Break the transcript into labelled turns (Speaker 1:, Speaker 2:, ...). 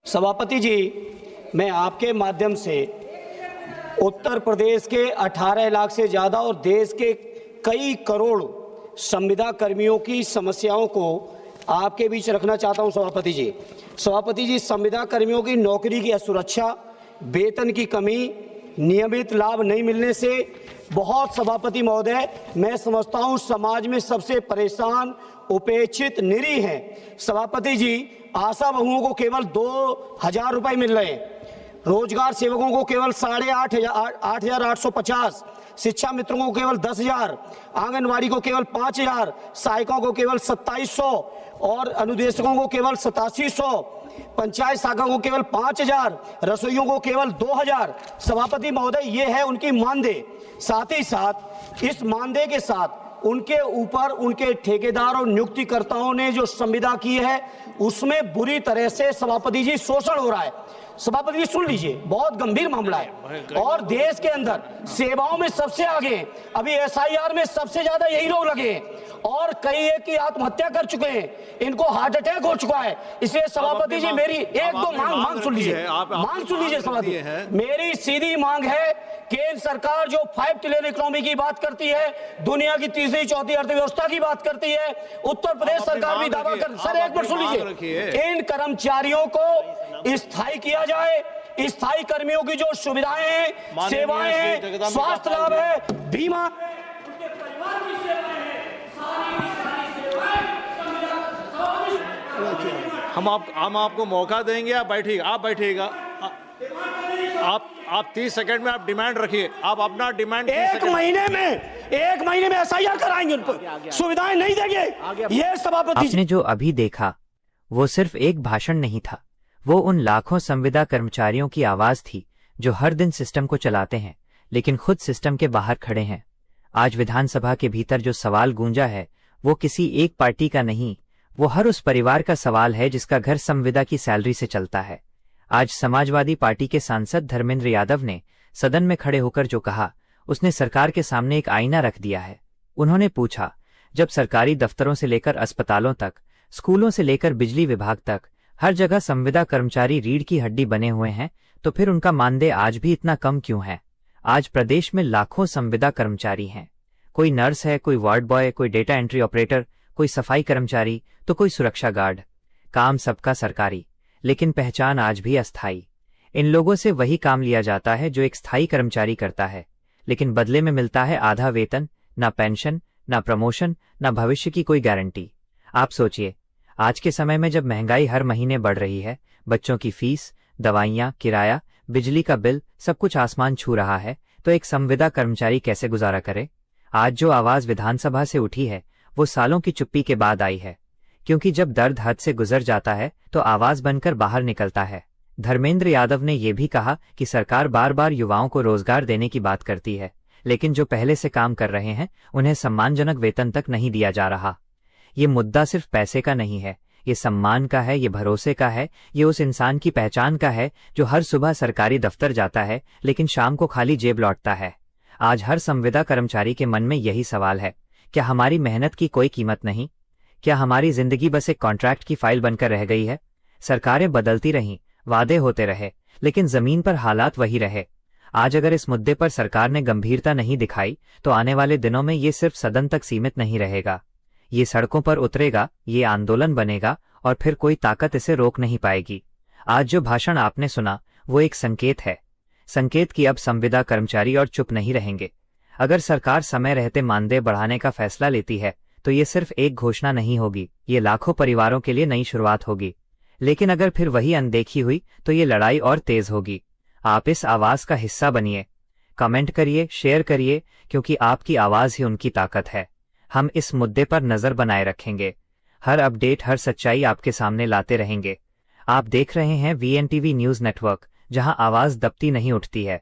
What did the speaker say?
Speaker 1: सभापति जी, मैं आपके माध्यम से उत्तर प्रदेश के 18 लाख से ज़्यादा और देश के कई करोड़ संविदा कर्मियों की समस्याओं को आपके बीच रखना चाहता हूं। सभापति जी, संविदा कर्मियों की नौकरी की असुरक्षा, वेतन की कमी, नियमित लाभ नहीं मिलने से बहुत सभापति महोदय, मैं समझता हूं समाज में सबसे परेशान, उपेक्षित, निरीह हैं। सभापति जी, आशा बहुओं को केवल 2,000 रुपये मिल रहे हैं, रोजगार सेवकों को केवल 8,850, शिक्षा मित्रों को केवल 10,000, आंगनवाड़ी को केवल 5,000, सहायकों को केवल 2,700 और अनुदेशकों को केवल 8700, पंचायत शाखा को केवल 5,000, रसोइयों को केवल 2,000। सभापति महोदय, ये है उनकी मानदेय। साथ ही साथ इस मानदेय के साथ उनके ऊपर उनके ठेकेदार और नियुक्तिकर्ताओं ने जो संविदा की है उसमें बुरी तरह से सभापति जी शोषण हो रहा है। सभापति जी सुन लीजिए, बहुत गंभीर मामला है और देश के अंदर सेवाओं में सबसे आगे, अभी एसआईआर में सबसे ज्यादा यही लोग लगे और कई एक की आत्महत्या कर चुके हैं, इनको हार्ट अटैक हो चुका है। इसलिए सभापति जी मेरी एक दो मांग सुन लीजिए, सभापति, मेरी सीधी मांग है, केंद्र सरकार जो 5 ट्रिलियन इकोनॉमी की बात करती है, दुनिया की तीसरी चौथी अर्थव्यवस्था की बात करती है, उत्तर प्रदेश सरकार भी दावा कर, सर एक मिनट सुन लीजिए, इन कर्मचारियों को स्थायी किया जाए। स्थायी कर्मियों की जो सुविधाएं हैं, सेवाएं हैं, स्वास्थ्य लाभ है, बीमा है, उनके परिवार की सेवाएं हैं,
Speaker 2: हम आपको मौका देंगे, आप बैठिएगा। आप 30 सेकंड में आप डिमांड रखिए, आप अपना डिमांड
Speaker 1: एक महीने में एसआईआर कराएंगे, उन पर सुविधाएं नहीं देंगे। ये सभापति,
Speaker 3: आपने जो अभी देखा वो सिर्फ एक भाषण नहीं था, वो उन लाखों संविदा कर्मचारियों की आवाज थी जो हर दिन सिस्टम को चलाते हैं लेकिन खुद सिस्टम के बाहर खड़े हैं। आज विधानसभा के भीतर जो सवाल गूंजा है वो किसी एक पार्टी का नहीं, वो हर उस परिवार का सवाल है जिसका घर संविदा की सैलरी से चलता है। आज समाजवादी पार्टी के सांसद धर्मेंद्र यादव ने सदन में खड़े होकर जो कहा, उसने सरकार के सामने एक आईना रख दिया है। उन्होंने पूछा, जब सरकारी दफ्तरों से लेकर अस्पतालों तक, स्कूलों से लेकर बिजली विभाग तक हर जगह संविदा कर्मचारी रीढ़ की हड्डी बने हुए हैं, तो फिर उनका मानदेय आज भी इतना कम क्यों है? आज प्रदेश में लाखों संविदा कर्मचारी हैं। कोई नर्स है, कोई वार्ड बॉय, कोई डेटा एंट्री ऑपरेटर, कोई सफाई कर्मचारी, तो कोई सुरक्षा गार्ड। काम सबका सरकारी, लेकिन पहचान आज भी अस्थायी। इन लोगों से वही काम लिया जाता है जो एक स्थायी कर्मचारी करता है, लेकिन बदले में मिलता है आधा वेतन, ना पेंशन, ना प्रमोशन, ना भविष्य की कोई गारंटी। आप सोचिए, आज के समय में जब महंगाई हर महीने बढ़ रही है, बच्चों की फीस, दवाइयाँ, किराया, बिजली का बिल, सब कुछ आसमान छू रहा है, तो एक संविदा कर्मचारी कैसे गुजारा करे? आज जो आवाज विधानसभा से उठी है वो सालों की चुप्पी के बाद आई है, क्योंकि जब दर्द हद से गुजर जाता है तो आवाज बनकर बाहर निकलता है। धर्मेंद्र यादव ने यह भी कहा कि सरकार बार बार युवाओं को रोजगार देने की बात करती है, लेकिन जो पहले से काम कर रहे हैं उन्हें सम्मानजनक वेतन तक नहीं दिया जा रहा। ये मुद्दा सिर्फ पैसे का नहीं है, ये सम्मान का है, ये भरोसे का है, ये उस इंसान की पहचान का है जो हर सुबह सरकारी दफ्तर जाता है लेकिन शाम को खाली जेब लौटता है। आज हर संविदा कर्मचारी के मन में यही सवाल है, क्या हमारी मेहनत की कोई कीमत नहीं? क्या हमारी जिंदगी बस एक कॉन्ट्रैक्ट की फाइल बनकर रह गई है? सरकारें बदलती रहीं, वादे होते रहे, लेकिन जमीन पर हालात वही रहे। आज अगर इस मुद्दे पर सरकार ने गंभीरता नहीं दिखाई तो आने वाले दिनों में ये सिर्फ सदन तक सीमित नहीं रहेगा, ये सड़कों पर उतरेगा, ये आंदोलन बनेगा और फिर कोई ताकत इसे रोक नहीं पाएगी। आज जो भाषण आपने सुना वो एक संकेत है, संकेत कि अब संविदा कर्मचारी और चुप नहीं रहेंगे। अगर सरकार समय रहते मानदेय बढ़ाने का फैसला लेती है तो ये सिर्फ एक घोषणा नहीं होगी, ये लाखों परिवारों के लिए नई शुरुआत होगी। लेकिन अगर फिर वही अनदेखी हुई तो ये लड़ाई और तेज होगी। आप इस आवाज का हिस्सा बनिए, कमेंट करिए, शेयर करिए, क्योंकि आपकी आवाज ही उनकी ताकत है। हम इस मुद्दे पर नजर बनाए रखेंगे, हर अपडेट, हर सच्चाई आपके सामने लाते रहेंगे। आप देख रहे हैं VNTV न्यूज नेटवर्क, जहां आवाज दबती नहीं, उठती है।